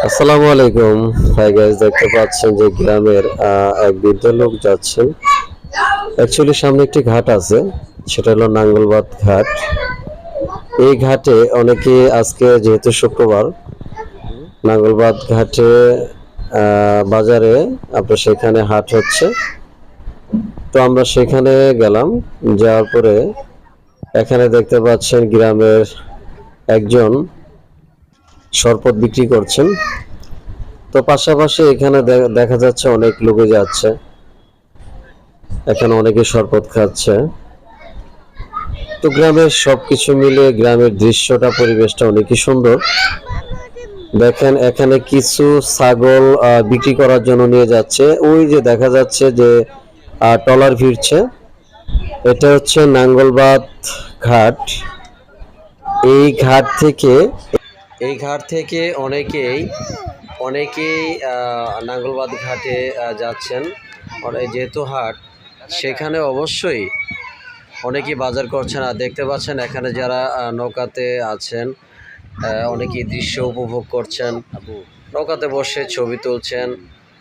আসসালামু আলাইকুম। Hi guys, দেখতে পাচ্ছেন যে গ্রামের এক বৃদ্ধ লোক যাচ্ছেন। অ্যাকচুয়ালি সামনে একটি ঘাট আছে, সেটা হলো নাঙ্গলবাদ ঘাট। এই ঘাটে অনেকে আজকে যেহেতু শুক্রবার, নাঙ্গলবাদ ঘাটে বাজারে আপনার সেখানে হাট হচ্ছে। তো আমরা সেখানে গেলাম। যাওয়ার পরে এখানে দেখতে পাচ্ছেন গ্রামের একজন শরবত বিক্রি করছেন। তো পাশাপাশি এখানে দেখা যাচ্ছে অনেক লোকে যাচ্ছে, এখানে অনেকে শরবত খাচ্ছে। তো গ্রামের সবকিছু মিলে গ্রামের দৃশ্যটা, পরিবেশটা অনেকই সুন্দর। দেখেন এখানে কিছু ছাগল বিক্রি করার জন্য নিয়ে যাচ্ছে। ওই যে দেখা যাচ্ছে যে ট্রলার ভিড়ছে, এটা হচ্ছে নাঙ্গলবাদ ঘাট। এই ঘাট থেকে অনেকেই নাঙ্গলবাদ ঘাটে যাচ্ছেন। যেহেতু হাট, সেখানে অবশ্যই অনেকেই বাজার করছেন। আর দেখতে পাচ্ছেন এখানে যারা নৌকাতে আছেন, অনেকেই দৃশ্য উপভোগ করছেন, নৌকাতে বসে ছবি তুলছেন।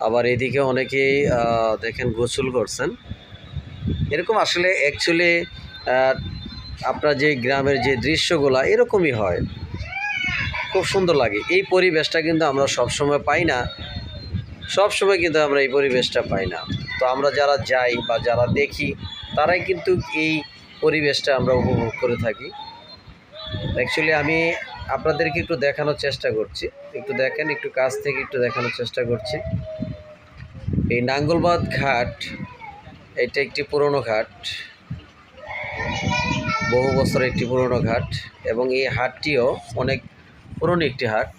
আবার এদিকে অনেকেই দেখেন গোসল করছেন। এরকম আসলে অ্যাকচুয়ালি আপনার যে গ্রামের যে দৃশ্যগুলা এরকমই হয়, খুব সুন্দর লাগে। এই পরিবেশটা কিন্তু আমরা সবসময় পাই না, সবসময় কিন্তু আমরা এই পরিবেশটা পাই না। তো আমরা যারা যাই বা যারা দেখি, তারাই কিন্তু এই পরিবেশটা আমরা উপভোগ করে থাকি। অ্যাকচুয়ালি আমি আপনাদেরকে একটু দেখানোর চেষ্টা করছি, একটু দেখেন, একটু কাছ থেকে একটু দেখানোর চেষ্টা করছি। এই নাঙ্গলবাদ ঘাট, এটা একটি পুরনো ঘাট, বহু বছরের একটি পুরনো ঘাট, এবং এই হাটটিও অনেক পুরনো একটি হাট।